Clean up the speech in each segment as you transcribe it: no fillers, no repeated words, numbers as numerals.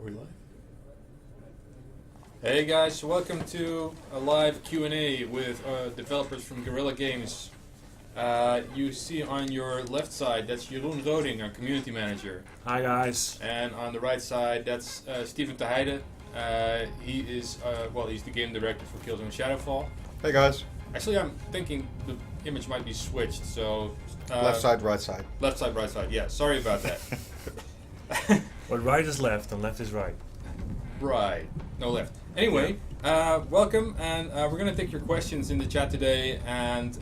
we live? Hey guys, welcome to a live Q&A with developers from Guerrilla Games. You see on your left side, that's Jeroen Roding, our community manager. Hi guys. And on the right side, that's Steven Teheide. He is, he's the game director for Killzone Shadowfall. Hey guys. Actually, I'm thinking the image might be switched, so... left side, right side. Left side, right side, yeah, sorry about that. Well, right is left and left is right. Right, no left. Anyway, welcome, and we're going to take your questions in the chat today, and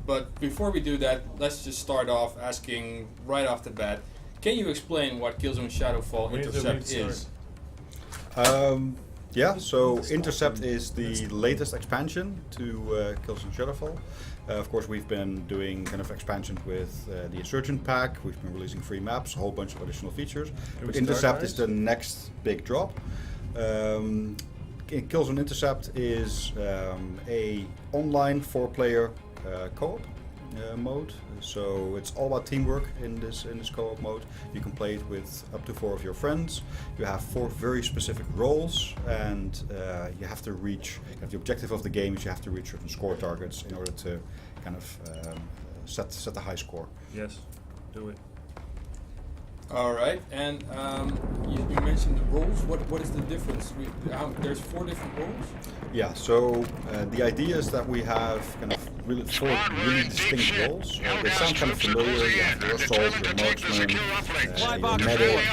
but before we do that, let's just start off asking right off the bat, can you explain what Killzone Shadowfall Intercept is? Yeah, so Intercept is the latest expansion to Killzone Shadowfall. Of course, we've been doing kind of expansion with the Insurgent Pack. We've been releasing free maps, a whole bunch of additional features. But Intercept is the next big drop. Killzone Intercept is a online 4-player co-op mode. So it's all about teamwork in this co-op mode. You can play it with up to 4 of your friends. You have 4 very specific roles, and you have to reach. The objective of the game is you have to reach certain score targets in order to kind of set a high score. Yes, do it. All right, and you mentioned the roles. What is the difference? There's 4 different roles. Yeah, so the idea is that we have kind of 4 really distinct roles. They sound kind of familiar. You have your assault, your marksman, your medic,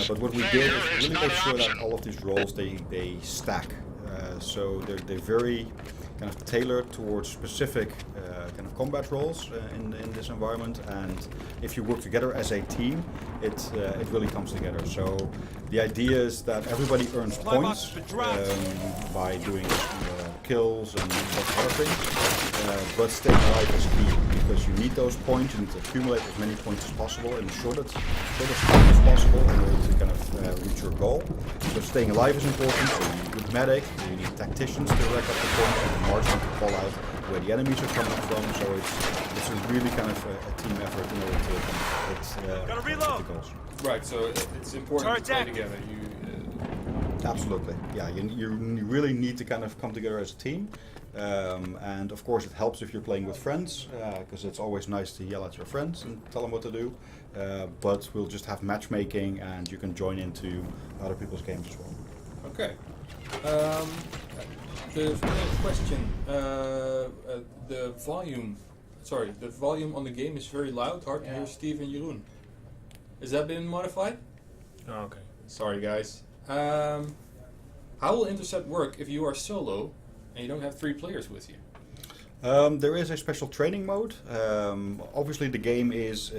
but what we did is really make sure that all of these roles they stack. So they're very kind of tailored towards specific kind of combat roles in this environment, and if you work together as a team, it really comes together. So the idea is that everybody earns points by doing kills and such other things, but staying alive is key, because you need those points. You need to accumulate as many points as possible in the shortest time as possible in order to kind of reach your goal. So staying alive is important. So you need good medic, you need tacticians to rack up the points, and the marksmen to call out where the enemies are coming from. So it's a really kind of a team effort in order to hit the goals. Right. So it's important to play together. Absolutely. Yeah. You really need to kind of come together as a team. And of course it helps if you're playing with friends, because it's always nice to yell at your friends and tell them what to do, but we'll just have matchmaking and you can join into other people's games as well. Okay. The question, the volume on the game is very loud, hard to hear Steve and Jeroen. Has that been modified? Oh, okay. Sorry guys. How will Intercept work if you are solo and you don't have 3 players with you? There is a special training mode. Obviously, the game is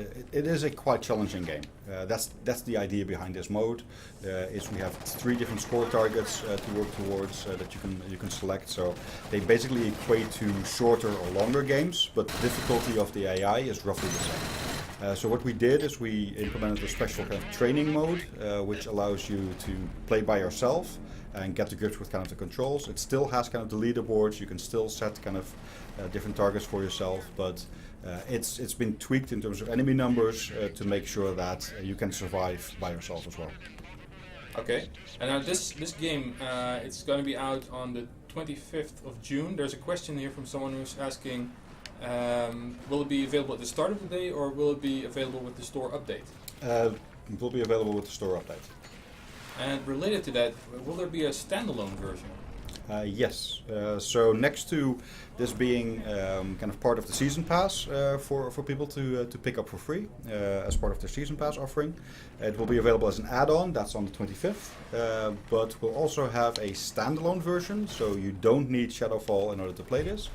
a quite challenging game. That's the idea behind this mode. Is we have 3 different score targets to work towards that you can select. So they basically equate to shorter or longer games, but the difficulty of the AI is roughly the same. So what we did is we implemented a special kind of training mode, which allows you to play by yourself and get to grips with kind of the controls. It still has kind of the leaderboards. You can still set kind of different targets for yourself, but it's been tweaked in terms of enemy numbers to make sure that you can survive by yourself as well. Okay, and now this game, it's going to be out on the 25th of June. There's a question here from someone who's asking, will it be available at the start of the day, or will it be available with the store update? It will be available with the store update. And related to that, will there be a standalone version? Yes. So next to this being kind of part of the season pass for people to pick up for free as part of their season pass offering, it will be available as an add-on. That's on the 25th. But we'll also have a standalone version, so you don't need Shadowfall in order to play this.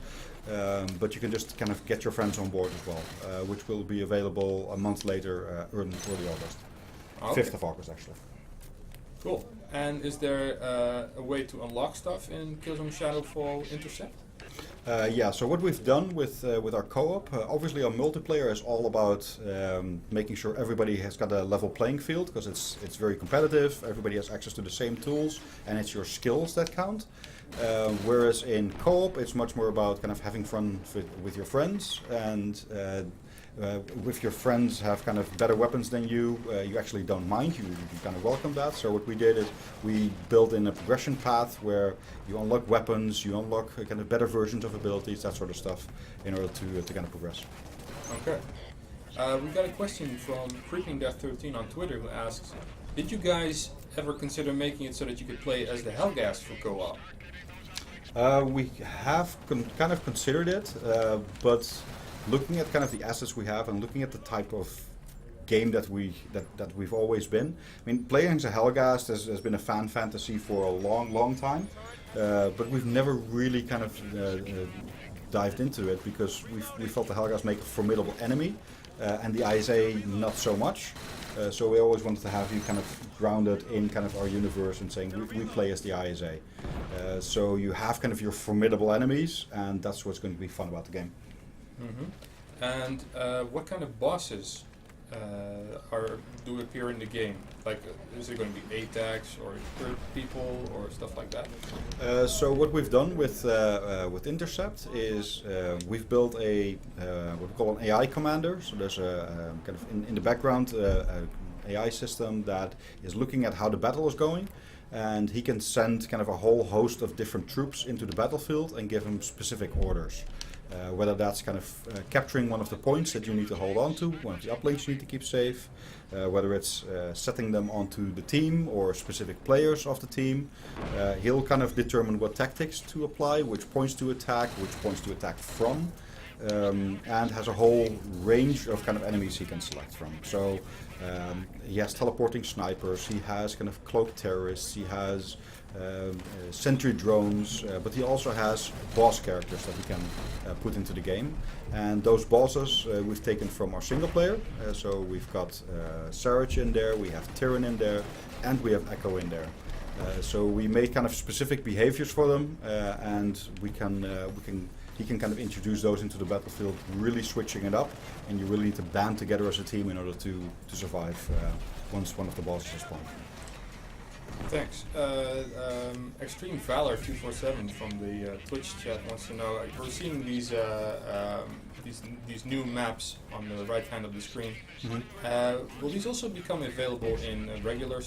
But you can just kind of get your friends on board as well, which will be available a month later, early August. Okay. 5th of August, actually. Cool. And is there a way to unlock stuff in Killzone Shadowfall Intercept? Yeah, so what we've done with our co-op, obviously our multiplayer is all about making sure everybody has got a level playing field, because it's very competitive, everybody has access to the same tools, and it's your skills that count. Whereas in co-op, it's much more about kind of having fun with your friends, and if your friends have kind of better weapons than you, you actually don't mind. You kind of welcome that. So what we did is we built in a progression path where you unlock weapons, you unlock kind of better versions of abilities, that sort of stuff, in order to kind of progress. Okay. We got a question from CreepingDeath13 on Twitter who asks, did you guys ever consider making it so that you could play as the Helghast for co-op? We have kind of considered it, but looking at kind of the assets we have and looking at the type of game that we've always been. I mean, playing as a Helghast has been a fan fantasy for a long time, but we've never really kind of dived into it because we felt the Helghast make a formidable enemy, and the ISA not so much. So we always wanted to have you kind of grounded in kind of our universe and saying we play as the ISA. So you have kind of your formidable enemies, and that's what's going to be fun about the game. Mm-hmm. And what kind of bosses do appear in the game? Like, is it going to be ATACs or third people or stuff like that? So what we've done with Intercept is we've built a what we call an AI commander. So there's a kind of in the background AI system that is looking at how the battle is going, and he can send kind of a whole host of different troops into the battlefield and give them specific orders. Whether that's kind of capturing one of the points that you need to hold on to, one of the uplinks you need to keep safe, whether it's setting them onto the team or specific players of the team. He'll kind of determine what tactics to apply, which points to attack from, and has a whole range of kind of enemies he can select from. So he has teleporting snipers, he has kind of cloaked terrorists, he has sentry drones, but he also has boss characters that he can put into the game. And those bosses we've taken from our single player. So we've got Sarich in there, we have Tyrann in there, and we have Echo in there. So we made kind of specific behaviors for them, and he can kind of introduce those into the battlefield, really switching it up, and you really need to band together as a team in order to survive once one of the bosses is spawned. Thanks. Extreme Valor 247 from the Twitch chat wants to know, we're seeing these new maps on the right hand of the screen. Mm-hmm. Will these also become available in regular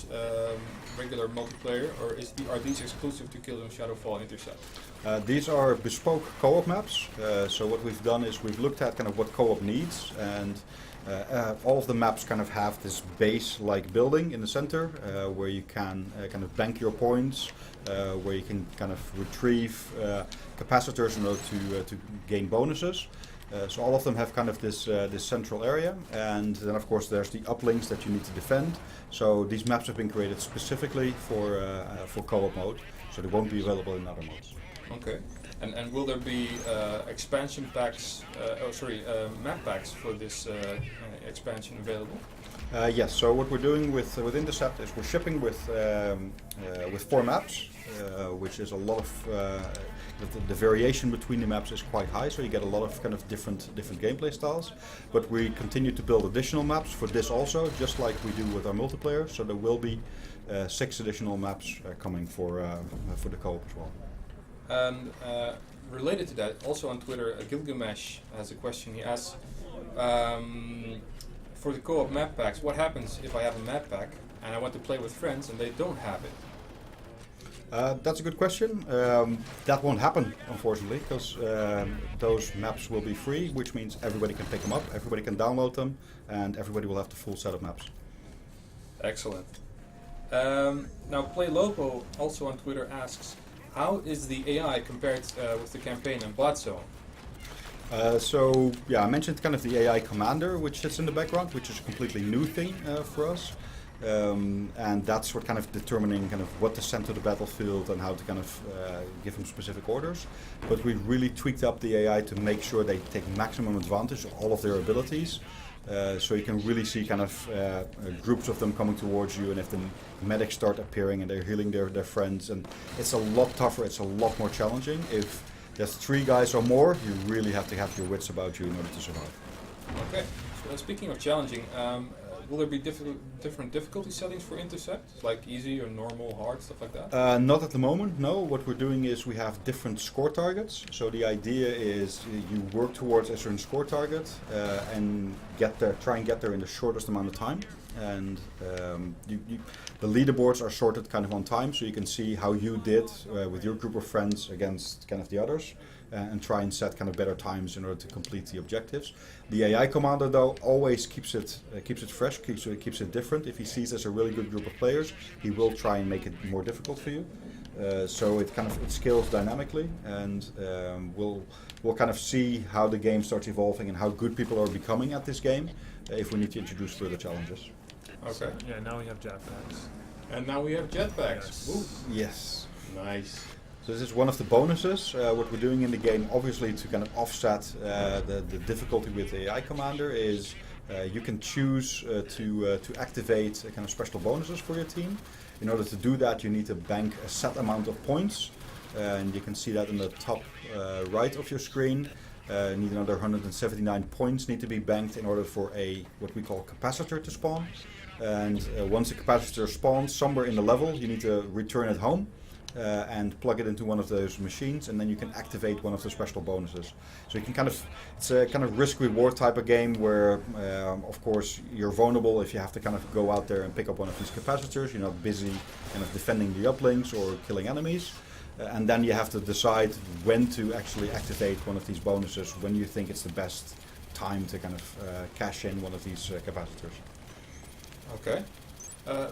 multiplayer, or are these exclusive to Killzone Shadowfall Intercept? These are bespoke co-op maps. So what we've done is we've looked at kind of what co-op needs, and all of the maps kind of have this base-like building in the center where you can kind of bank your points, where you can kind of retrieve capacitors in order to gain bonuses. So all of them have kind of this central area, and then of course there's the uplinks that you need to defend. So these maps have been created specifically for co-op mode, so they won't be available in other modes. Okay. And will there be expansion packs, map packs for this expansion available? Yes, so what we're doing with Intercept is we're shipping with 4 maps, which is a lot of, the variation between the maps is quite high, so you get a lot of kind of different gameplay styles. But we continue to build additional maps for this also, just like we do with our multiplayer, so there will be 6 additional maps coming for the co-op as well. And related to that, also on Twitter, Gilgamesh has a question. He asks, for the co-op map packs, what happens if I have a map pack and I want to play with friends and they don't have it? That's a good question. That won't happen, unfortunately, because those maps will be free, which means everybody can pick them up, everybody can download them, and everybody will have the full set of maps. Excellent. Now, PlayLopo also on Twitter asks, how is the AI compared with the campaign and Bot Zone? So I mentioned kind of the AI commander, which sits in the background, which is a completely new thing for us. And that's what kind of determining kind of what to send to the battlefield and how to kind of give them specific orders. But we really tweaked up the AI to make sure they take maximum advantage of all of their abilities. So you can really see kind of groups of them coming towards you, and if the medics start appearing and they're healing their friends, and it's a lot tougher, it's a lot more challenging. If there's 3 guys or more, you really have to have your wits about you in order to survive. Okay, so speaking of challenging, will there be different difficulty settings for Intercept, like easy or normal, hard, stuff like that? Not at the moment, no. What we're doing is we have different score targets. So the idea is you work towards a certain score target and try and get there in the shortest amount of time. And the leaderboards are sorted kind of on time, so you can see how you did with your group of friends against kind of the others. And try and set kind of better times in order to complete the objectives. The AI commander though always keeps it fresh, keeps it different. If he sees there's a really good group of players, he will try and make it more difficult for you. So it scales dynamically, and we'll kind of see how the game starts evolving and how good people are becoming at this game if we need to introduce further challenges. Okay. Yeah, now we have jetpacks. And now we have jetpacks. Yes. Ooh. Yes. Nice. So this is one of the bonuses. What we're doing in the game, obviously, to kind of offset the difficulty with the AI commander, is you can choose to activate kind of special bonuses for your team. In order to do that, you need to bank a set amount of points, and you can see that in the top right of your screen. Need another 179 points need to be banked in order for what we call capacitor to spawn. And once the capacitor spawns somewhere in the level, you need to return it home. And plug it into one of those machines, and then you can activate one of the special bonuses. So you can it's a kind of risk-reward type of game where, of course, you're vulnerable if you have to kind of go out there and pick up one of these capacitors. You're not busy kind of defending the uplinks or killing enemies. And then you have to decide when to actually activate one of these bonuses, when you think it's the best time to kind of cash in one of these capacitors. Okay.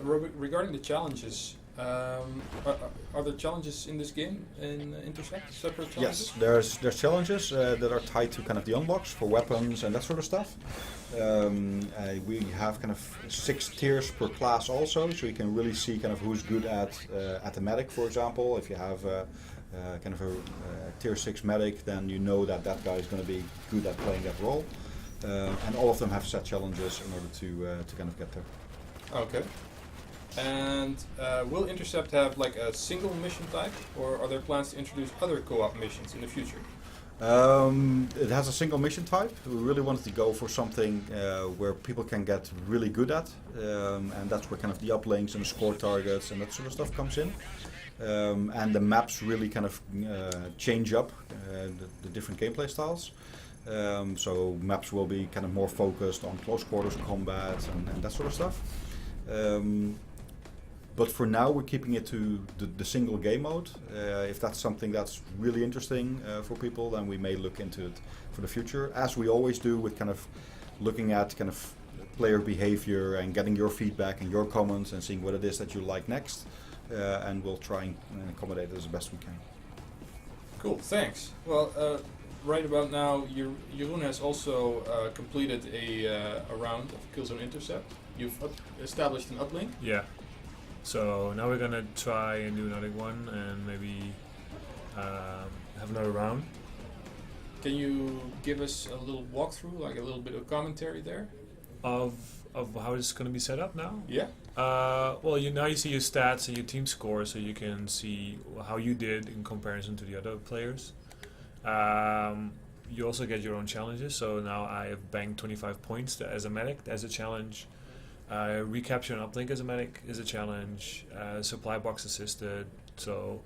Regarding the challenges, are there challenges in this game in Intercept? Separate challenges? Yes, there's challenges that are tied to kind of the unlocks for weapons and that sort of stuff. We have kind of 6 tiers per class also, so you can really see kind of who's good at the medic, for example. If you have kind of a tier 6 medic, then you know that guy is going to be good at playing that role. And all of them have set challenges in order to kind of get there. Okay. And will Intercept have like a single mission type, or are there plans to introduce other co-op missions in the future? It has a single mission type. We really wanted to go for something where people can get really good at, and that's where kind of the uplinks and the score targets and that sort of stuff comes in. And the maps really kind of change up the different gameplay styles. So maps will be kind of more focused on close quarters combat and that sort of stuff. But for now, we're keeping it to the single game mode. If that's something that's really interesting for people, then we may look into it for the future, as we always do with kind of looking at kind of player behavior and getting your feedback and your comments and seeing what it is that you like next. And we'll try and accommodate it as best we can. Cool, thanks. Well, right about now, Jeroen has also completed a round of Killzone Intercept. You've established an uplink. Yeah. So now we're gonna try and do another one and maybe have another round. Can you give us a little walkthrough, like a little bit of commentary there? Of how it's gonna be set up now? Yeah. Well, now you see your stats and your team score, so you can see how you did in comparison to the other players. You also get your own challenges. So now I have banked 25 points as a medic as a challenge. Recapture an uplink as a medic is a challenge. Supply box assisted. So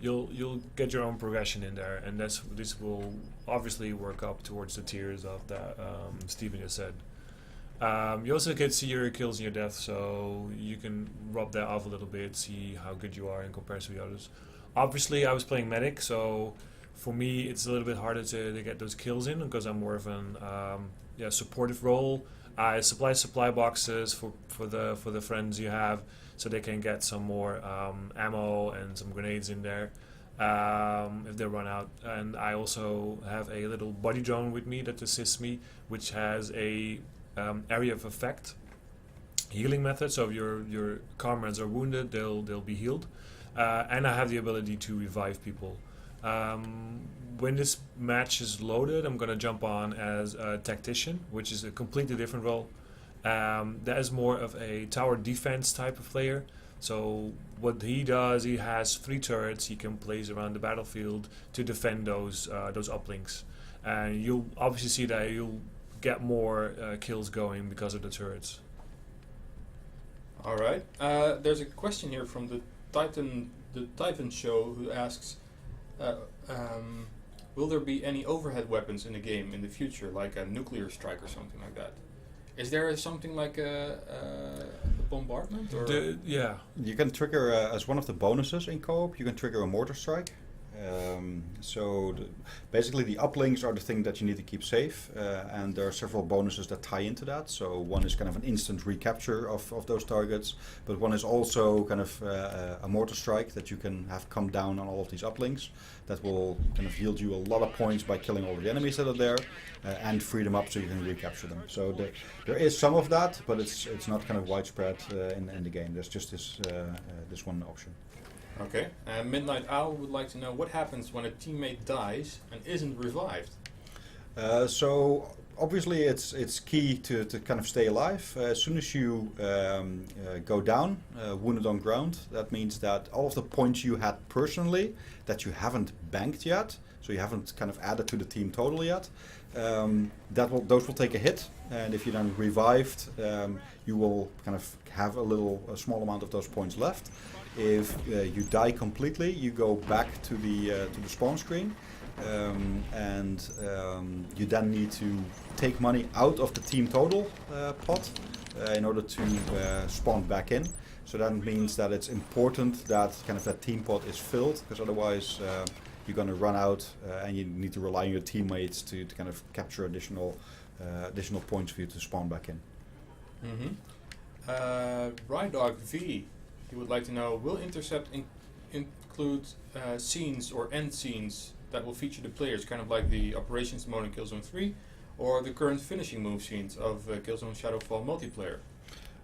you'll get your own progression in there, and this will obviously work up towards the tiers of that Steven just said. You also can see your kills and your deaths, so you can rub that off a little bit, see how good you are in comparison to the others. Obviously, I was playing medic, so for me it's a little bit harder to get those kills in because I'm more of an supportive role. I supply boxes for the friends you have, so they can get some more ammo and some grenades in there if they run out. And I also have a little body drone with me that assists me, which has a area of effect healing method. So if your comrades are wounded, they'll be healed, and I have the ability to revive people. When this match is loaded, I'm gonna jump on as a tactician, which is a completely different role. That is more of a tower defense type of player. So what he does, he has 3 turrets he can place around the battlefield to defend those uplinks, and you'll obviously see that you'll get more kills going because of the turrets. All right. There's a question here from the Titan Show, who asks, will there be any overhead weapons in the game in the future, like a nuclear strike or something like that? Is there something like a bombardment? Or? Yeah. You can trigger, as one of the bonuses in co-op, you can trigger a mortar strike. Basically the uplinks are the thing that you need to keep safe, and there are several bonuses that tie into that. So one is kind of an instant recapture of those targets, but one is also kind of a mortar strike that you can have come down on all of these uplinks that will kind of yield you a lot of points by killing all the enemies that are there, and free them up so you can recapture them. So there is some of that, but it's not kind of widespread in the game. There's just this one option. Okay. Midnight Owl would like to know what happens when a teammate dies and isn't revived. So obviously it's key to kind of stay alive. As soon as you go down, wounded on ground, that means that all of the points you had personally that you haven't banked yet, so you haven't kind of added to the team total yet, those will take a hit. And if you're then revived, you will kind of have a small amount of those points left. If you die completely, you go back to the spawn screen, and you then need to take money out of the team total pot in order to spawn back in. So that means that it's important that kind of that team pot is filled, because otherwise you're going to run out, and you need to rely on your teammates to kind of capture additional points for you to spawn back in. Rydog V, he would like to know, will Intercept include scenes or end scenes that will feature the players, kind of like the operations mode in Killzone 3, or the current finishing move scenes of Killzone Shadowfall multiplayer?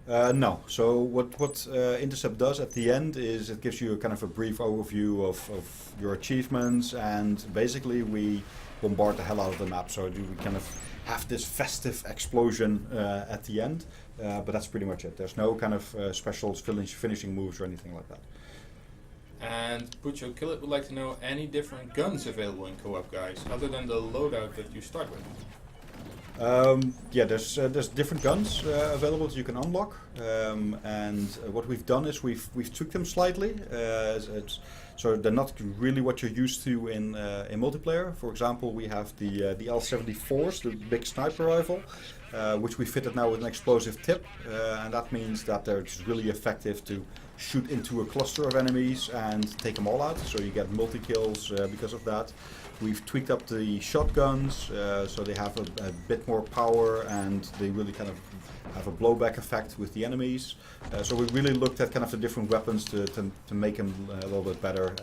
No. So what Intercept does at the end is it gives you a kind of a brief overview of your achievements, and basically we bombard the hell out of the map. So we kind of have this festive explosion at the end, but that's pretty much it. There's no kind of special finishing moves or anything like that. And Pucho Kill It would like to know any different guns available in co-op, guys, other than the loadout that you start with. Yeah, there's different guns available that you can unlock, and what we've done is we've tweaked them slightly, so they're not really what you're used to in multiplayer. For example, we have the L74s, the big sniper rifle, which we fitted now with an explosive tip, and that means that they're just really effective to shoot into a cluster of enemies and take them all out. So you get multi-kills because of that. We've tweaked up the shotguns, so they have a bit more power, and they really kind of have a blowback effect with the enemies. So we really looked at kind of the different weapons to make them a little bit better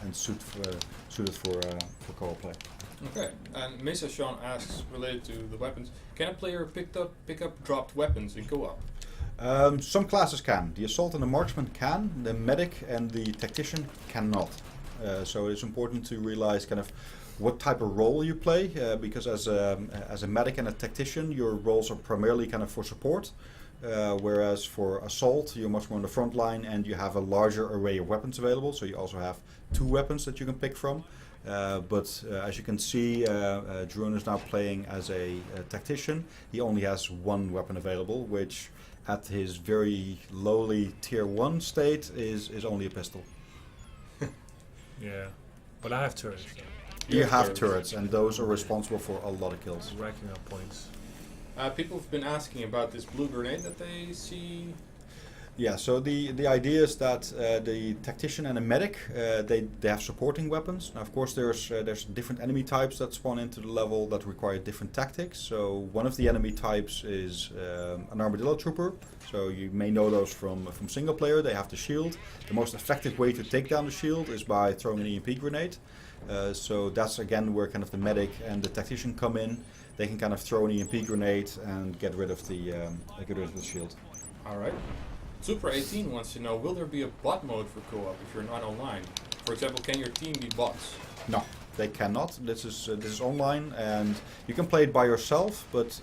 and suited for co-op play. Okay, and Mesa Sean asks, related to the weapons, can a player pick up dropped weapons in co-op? Some classes can. The assault and the marksman can. The medic and the tactician cannot. So it's important to realize kind of what type of role you play, because as a medic and a tactician, your roles are primarily kind of for support, whereas for assault, you're much more on the front line and you have a larger array of weapons available. So you also have 2 weapons that you can pick from. But as you can see, Jeroen is now playing as a tactician. He only has 1 weapon available, which at his very lowly tier 1 state is only a pistol. Yeah, but I have turrets. You have turrets, and those are responsible for a lot of kills. Racking up points. People have been asking about this blue grenade that they see. Yeah, so the idea is that the tactician and the medic, they have supporting weapons. Now, of course, there's different enemy types that spawn into the level that require different tactics. So one of the enemy types is an armadillo trooper. So you may know those from single player. They have the shield. The most effective way to take down the shield is by throwing an EMP grenade. So that's again where kind of the medic and the tactician come in. They can kind of throw an EMP grenade and get rid of the shield. All right. Super 18 wants to know, will there be a bot mode for co-op if you're not online? For example, can your team be bots? No, they cannot. This is online, and you can play it by yourself, but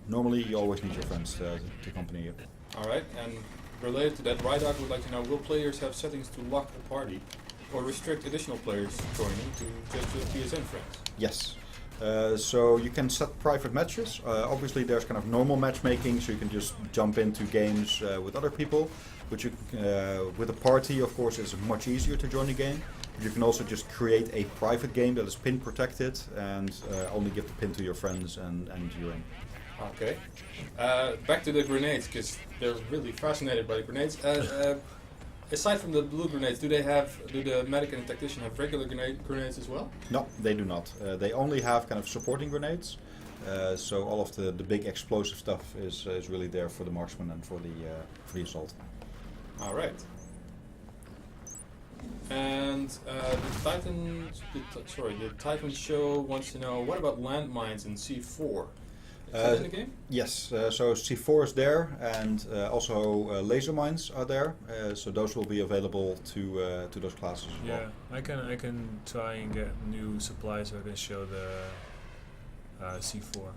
normally you always need your friends to accompany you. Alright, and related to that, Rydog would like to know, will players have settings to lock the party or restrict additional players joining to just PSN friends? Yes. So you can set private matches. Obviously there's kind of normal matchmaking, so you can just jump into games with other people. But you, with a party, of course, it's much easier to join a game. But you can also just create a private game that is pin protected and only give the pin to your friends and you're in. Okay. Back to the grenades, because they're really fascinated by the grenades. Aside from the blue grenades, do the medic and the tactician have regular grenades as well? No, they do not. They only have kind of supporting grenades. So all of the big explosive stuff is really there for the marksman and for the assault. All right. And the Titan show wants to know, what about landmines in C4? Is that in the game? Yes, so C4 is there, and also laser mines are there. So those will be available to those classes as well. Yeah, I can try and get new supplies so I can show the C4. Let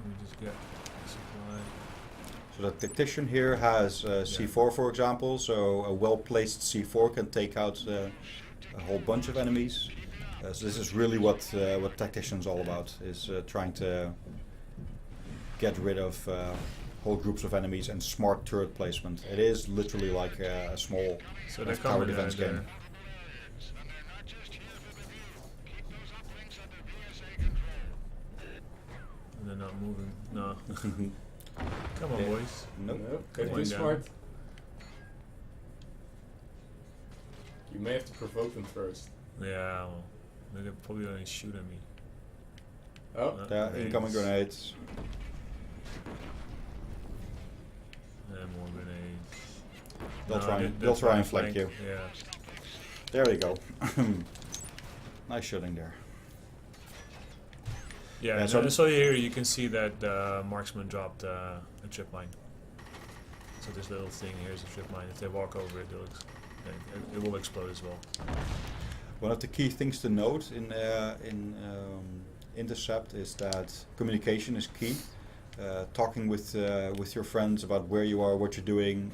me just get the supply. So the tactician here has C4, for example. So a well-placed C4 can take out a whole bunch of enemies. So this is really what tactician's all about, is trying to get rid of whole groups of enemies and smart turret placement. It is literally like a small tower defense game. And they're not moving. No. Come on, boys. Nope. Okay, too smart. You may have to provoke them first. Yeah, well, they're probably going to shoot at me. Oh, There are incoming grenades. And more grenades. They'll try and flank you. Yeah. There you go. Nice shooting there. Yeah, so here you can see that the marksman dropped a trip mine. So this little thing here is a trip mine. If they walk over it, it will explode as well. One of the key things to note in Intercept is that communication is key. Talking with your friends about where you are, what you're doing,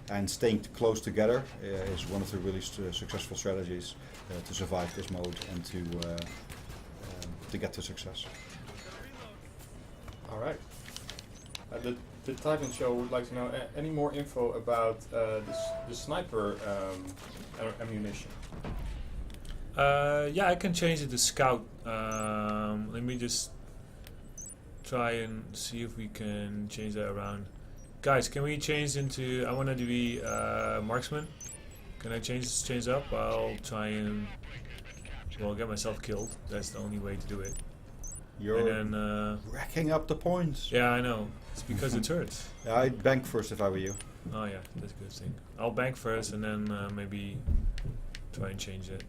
and staying close together is one of the really successful strategies to survive this mode and to get to success. all right. The Titan show would like to know any more info about the sniper ammunition. Yeah, I can change it to scout. Let me just try and see if we can change that around. Guys, can we change into? I want to be marksman. Can I change up? I'll try and get myself killed. That's the only way to do it. You're and then, racking up the points. Yeah, I know. It's because it hurts. Yeah, I'd bank first if I were you. Oh yeah, that's a good thing. I'll bank first and then maybe try and change it.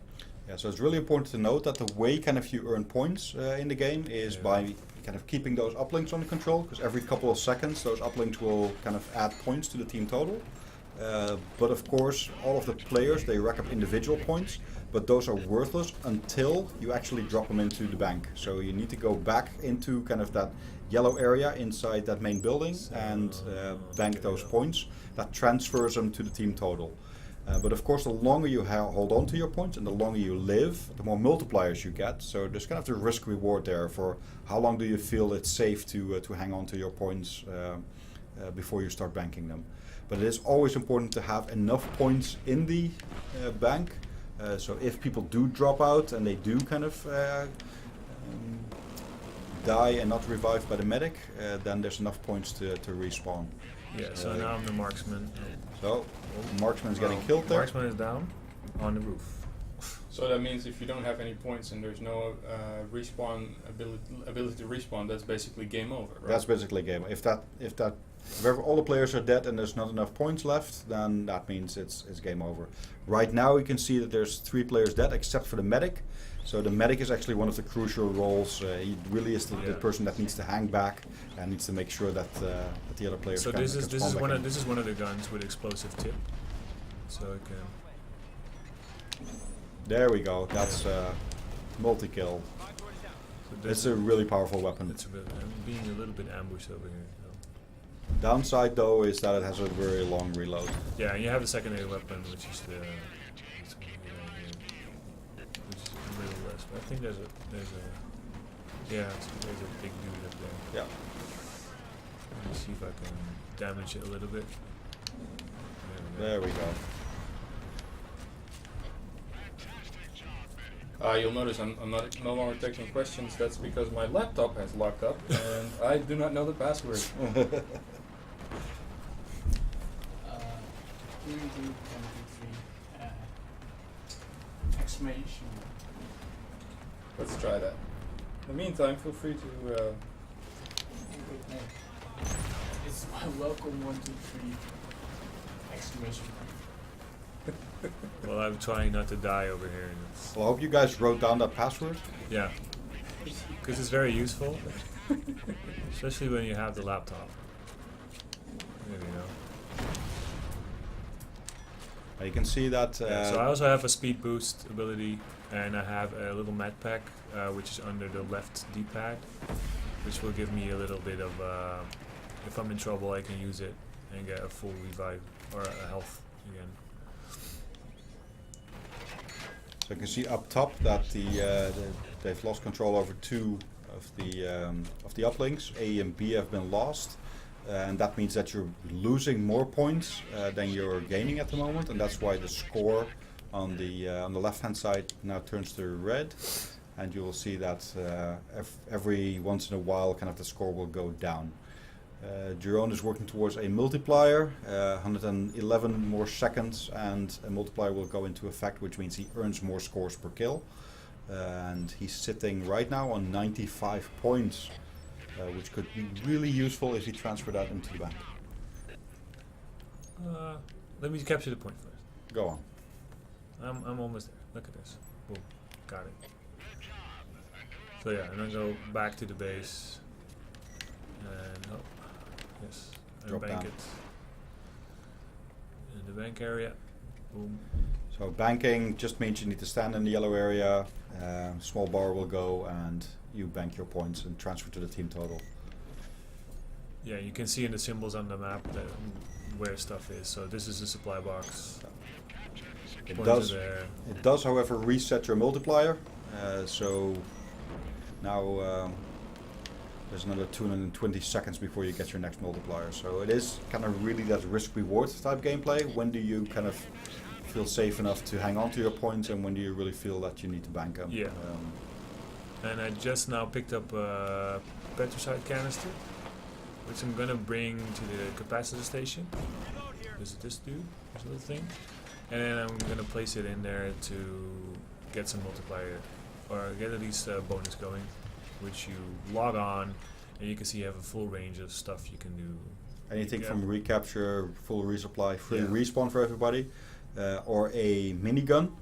Yeah, so it's really important to note that the way kind of you earn points in the game is by kind of keeping those uplinks under control, because every couple of seconds those uplinks will kind of add points to the team total. But of course, all of the players, they rack up individual points, but those are worthless until you actually drop them into the bank. So you need to go back into kind of that yellow area inside that main building and bank those points. That transfers them to the team total. But of course, the longer you hold on to your points and the longer you live, the more multipliers you get. So there's kind of the risk reward there for how long do you feel it's safe to hang on to your points before you start banking them. But it is always important to have enough points in the bank. So if people do drop out and they do kind of die and not revived by the medic, then there's enough points to respawn. Yeah, so now I'm the marksman. So, marksman's getting killed there. Marksman is down on the roof. So that means if you don't have any points and there's no respawn ability to respawn, that's basically game over, right? That's basically game. If all the players are dead and there's not enough points left, then that means it's game over. Right now you can see that there's 3 players dead except for the medic. So the medic is actually one of the crucial roles. He really is the person that needs to hang back and needs to make sure that the other players. So can this is one of the guns with explosive tip. So it can. There we go. That's multi-kill. So it's a really powerful weapon. It's being a little bit ambushed over here. So. Downside though is that it has a very long reload. Yeah, and you have a secondary weapon, which is the. Which is a little less I think there's a there's a big dude up there. Yeah. Let me see if I can damage it a little bit. There we go. You'll notice I'm no longer taking questions. That's because my laptop has locked up and I do not know the password. 3, 2, 1, 2, 3. Exclamation. Let's try that. In the meantime, feel free to. Good name. It's my welcome 1, 2, 3. Exclamation. Well, I'm trying not to die over here. And it's, Well, I hope you guys wrote down that password. yeah, because it's very useful, especially when you have the laptop. There we go. You can see that. Yeah, so I also have a speed boost ability, and I have a little med pack, which is under the left D-pad, which will give me a little bit of, if I'm in trouble, I can use it and get a full revive or a health again. So you can see up top that they've lost control over 2 of the uplinks. A and B have been lost, and that means that you're losing more points than you're gaining at the moment, and that's why the score on the left-hand side now turns to red, and you will see that every once in a while, kind of the score will go down. Jerome is working towards a multiplier, 111 more seconds, and a multiplier will go into effect, which means he earns more scores per kill. And he's sitting right now on 95 points, which could be really useful if he transferred that into the bank. Let me capture the point first. Go on. I'm almost there. Look at this. Boom. Got it. So yeah, and then go back to the base. And yes, and Drop bank down. it in the bank area. Boom. So banking just means you need to stand in the yellow area, small bar will go, and you bank your points and transfer to the team total. Yeah, you can see in the symbols on the map that where stuff is. So this is the supply box. It Points does. are there. It does, however, reset your multiplier. So now there's another 220 seconds before you get your next multiplier. So it is kind of really that risk-reward type gameplay. When do you kind of feel safe enough to hang on to your points, and when do you really feel that you need to bank them? Yeah. And I just now picked up a petricide canister, which I'm gonna bring to the capacitor station. This dude, this little thing. And then I'm gonna place it in there to get some multiplier, or get at least a bonus going, which you log on, and you can see you have a full range of stuff you can do. Anything Yeah. from recapture, full resupply, free Yeah. respawn for everybody, or a minigun.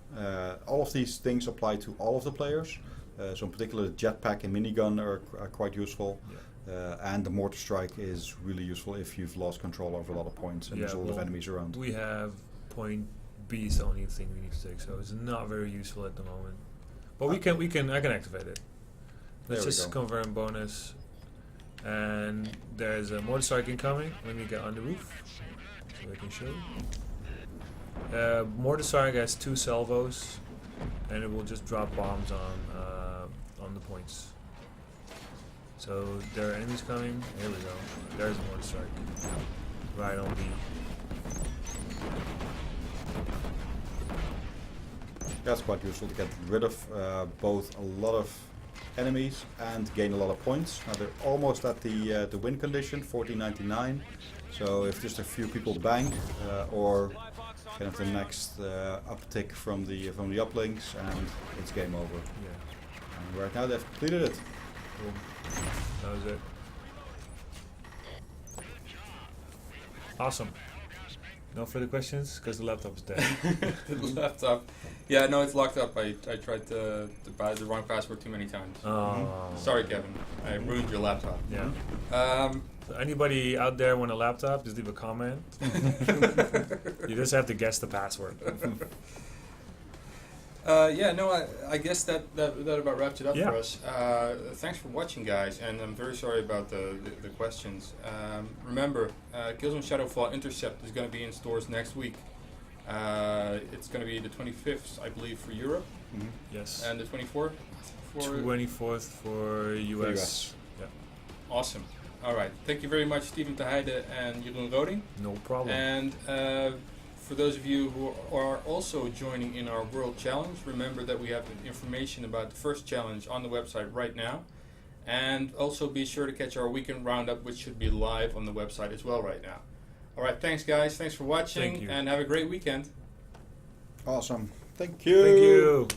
All of these things apply to all of the players. So in particular, the jetpack and minigun are quite useful. Yeah. And the mortar strike is really useful if you've lost control over a lot of points and there's a lot of enemies around. We have point B is the only thing we need to take, so it's not very useful at the moment. But I can activate it. There Let's we just go. confirm bonus. And there's a mortar strike incoming. Let me get on the roof so I can show you. Mortar strike has 2 salvos, and it will just drop bombs on the points. So there are enemies coming. Here we go. There's a mortar strike. Right on B. That's quite useful to get rid of both a lot of enemies and gain a lot of points. Now they're almost at the win condition, 14.99. So if just a few people bank, or kind of the next uptick from the uplinks, and it's game over. Yeah. And right now they've completed it. Boom. That was it. Awesome. No further questions? Because the laptop's dead. The laptop. Yeah, no, it's locked up. I tried to buy the wrong password too many times. Oh. Sorry, Kevin. I ruined your laptop. Yeah. So anybody out there want a laptop, just leave a comment. You just have to guess the password. Yeah, no, I guess that about wraps it up Yeah. for us. Thanks for watching, guys, and I'm very sorry about the questions. Remember, Killzone Shadowfall Intercept is going to be in stores next week. It's going to be the 25th, I believe, for Europe, Yes. and the 24th for 24th for US. Yeah. Awesome. All right. Thank you very much, Steven Teheide and Jeroen Roding. No problem. And for those of you who are also joining in our World Challenge, remember that we have information about the first challenge on the website right now. And also be sure to catch our weekend roundup, which should be live on the website as well right now. All right. Thanks, guys. Thanks for watching. Thank you. And have a great weekend. Awesome. Thank you. Thank you.